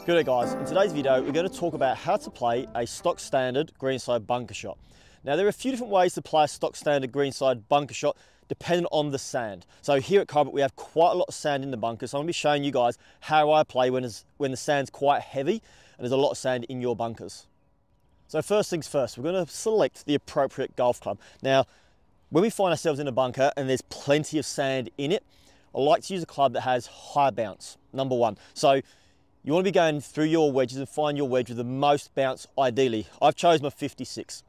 Good day guys, in today's video we're going to talk about how to play a stock standard greenside bunker shot. Now there are a few different ways to play a stock standard greenside bunker shot depending on the sand. So here at Carbot we have quite a lot of sand in the bunker, so I'm going to be showing you guys how I play when the sand's quite heavy and there's a lot of sand in your bunkers. So first things first, we're going to select the appropriate golf club. Now when we find ourselves in a bunker and there's plenty of sand in it, I like to use a club that has high bounce, number one. So you want to be going through your wedges and find your wedge with the most bounce ideally. I've chosen my 56.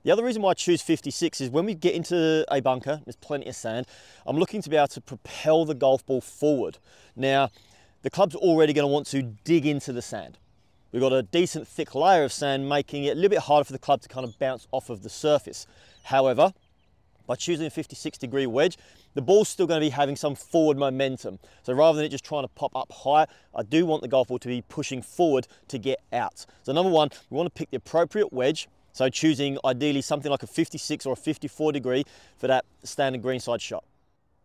The other reason why I choose 56 is when we get into a bunker, there's plenty of sand, I'm looking to be able to propel the golf ball forward. Now, the club's already going to want to dig into the sand. We've got a decent thick layer of sand, making it a little bit harder for the club to kind of bounce off of the surface. However, by choosing a 56-degree wedge, the ball's still going to be having some forward momentum. So rather than it just trying to pop up high, I do want the golf ball to be pushing forward to get out. So number one, we want to pick the appropriate wedge. So choosing ideally something like a 56 or a 54 degree for that standard greenside shot.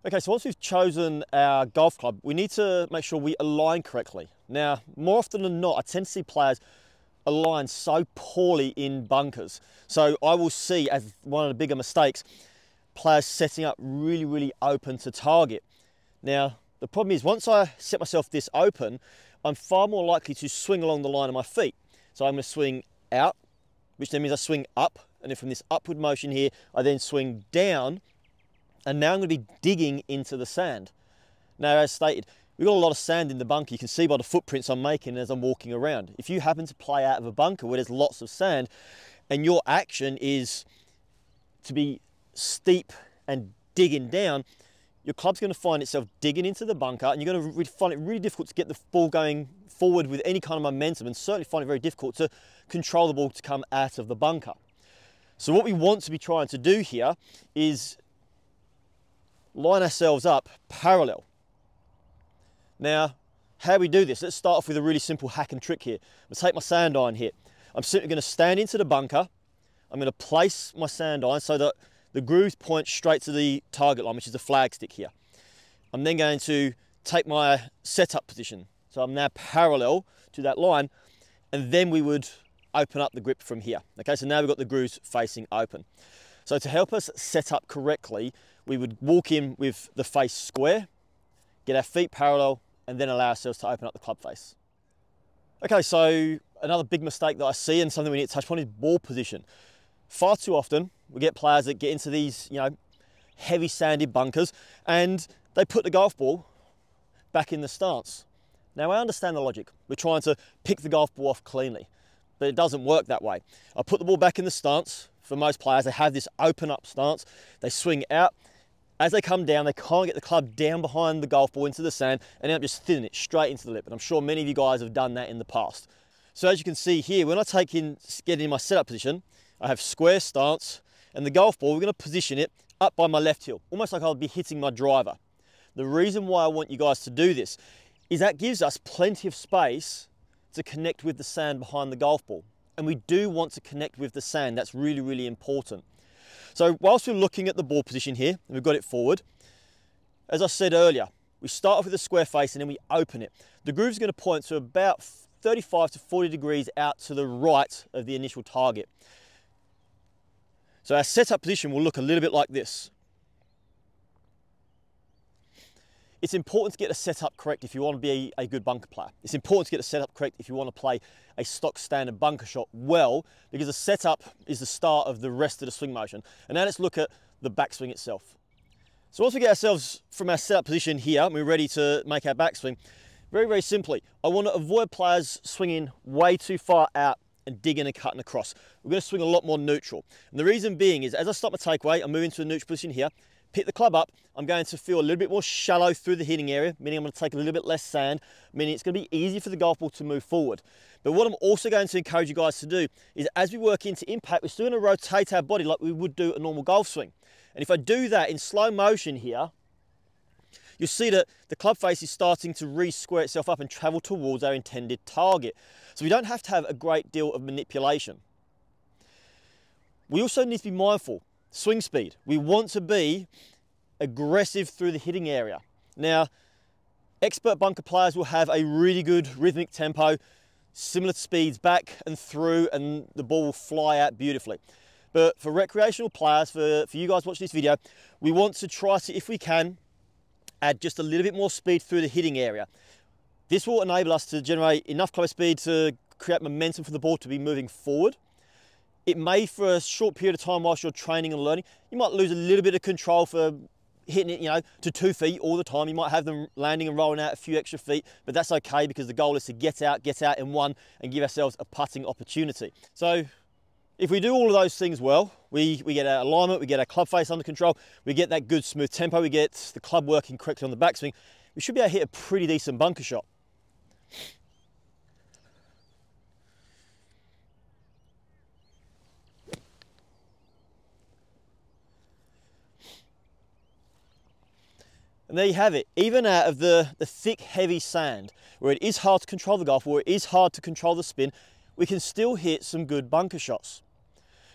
Okay, so once we've chosen our golf club, we need to make sure we align correctly. Now, more often than not, I tend to see players align so poorly in bunkers. So I will see, as one of the bigger mistakes, players setting up really open to target. Now, the problem is once I set myself this open, I'm far more likely to swing along the line of my feet. So I'm going to swing out, which then means I swing up, and then from this upward motion here, I then swing down, and now I'm going to be digging into the sand. Now, as stated, we've got a lot of sand in the bunker. You can see by the footprints I'm making as I'm walking around. If you happen to play out of a bunker where there's lots of sand, and your action is to be steep and digging down, your club's going to find itself digging into the bunker, and you're going to find it really difficult to get the ball going forward with any kind of momentum, and certainly find it very difficult to control the ball to come out of the bunker. So what we want to be trying to do here is line ourselves up parallel. Now, how we do this, let's start off with a really simple hack and trick here. I'm going to take my sand iron here. I'm simply going to stand into the bunker. I'm going to place my sand iron so that the grooves point straight to the target line, which is the flag stick here. I'm then going to take my setup position. So I'm now parallel to that line, and then we would open up the grip from here. Okay, so now we've got the grooves facing open. So to help us set up correctly, we would walk in with the face square, get our feet parallel, and then allow ourselves to open up the club face. Okay, so another big mistake that I see, and something we need to touch upon, is ball position. Far too often, we get players that get into these, heavy sandy bunkers, and they put the golf ball back in the stance. Now, I understand the logic. We're trying to pick the golf ball off cleanly, but it doesn't work that way. I put the ball back in the stance. For most players, they have this open up stance. They swing out. As they come down, they can't get the club down behind the golf ball into the sand, and end up just thinning it straight into the lip. And I'm sure many of you guys have done that in the past. So as you can see here, when I get in my setup position, I have square stance, and the golf ball, we're going to position it up by my left heel, almost like I'll be hitting my driver. The reason why I want you guys to do this is that gives us plenty of space to connect with the sand behind the golf ball. And we do want to connect with the sand. That's really important. So whilst we're looking at the ball position here, and we've got it forward, as I said earlier, we start off with a square face and then we open it. The groove's going to point to about 35 to 40 degrees out to the right of the initial target. So our setup position will look a little bit like this. It's important to get the setup correct if you want to be a good bunker player. It's important to get the setup correct if you want to play a stock standard bunker shot well, because the setup is the start of the rest of the swing motion. And now let's look at the backswing itself. So once we get ourselves from our setup position here, and we're ready to make our backswing, very simply, I want to avoid players swinging way too far out and digging and cutting across. We're going to swing a lot more neutral. And the reason being is, as I start my takeaway, I'm moving to a neutral position here, pick the club up, I'm going to feel a little bit more shallow through the hitting area, meaning I'm going to take a little bit less sand, meaning it's going to be easier for the golf ball to move forward. But what I'm also going to encourage you guys to do is, as we work into impact, we're still going to rotate our body like we would do a normal golf swing. And if I do that in slow motion here, you'll see that the club face is starting to re-square itself up and travel towards our intended target. So we don't have to have a great deal of manipulation. We also need to be mindful, swing speed. We want to be aggressive through the hitting area. Now, expert bunker players will have a really good rhythmic tempo. similar speeds back and through, and the ball will fly out beautifully. But for recreational players, for you guys watching this video, we want to try to, if we can, add just a little bit more speed through the hitting area. This will enable us to generate enough club speed to create momentum for the ball to be moving forward. It may, for a short period of time whilst you're training and learning, you might lose a little bit of control for hitting it, you know, to 2 feet all the time. You might have them landing and rolling out a few extra feet, but that's okay because the goal is to get out in one and give ourselves a putting opportunity. So if we do all of those things well, we get our alignment, we get our club face under control, we get that good smooth tempo, we get the club working correctly on the backswing, we should be able to hit a pretty decent bunker shot. And there you have it. Even out of the thick, heavy sand, where it is hard to control the golf, where it is hard to control the spin, we can still hit some good bunker shots.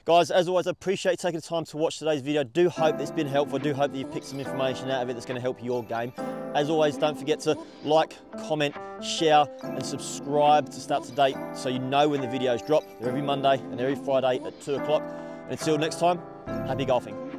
Guys, as always, I appreciate you taking the time to watch today's video. I do hope it's been helpful. I do hope that you've picked some information out of it that's going to help your game. As always, don't forget to like, comment, share, and subscribe to stay up to date so you know when the videos drop. They're every Monday and every Friday at 2 o'clock. And until next time, happy golfing.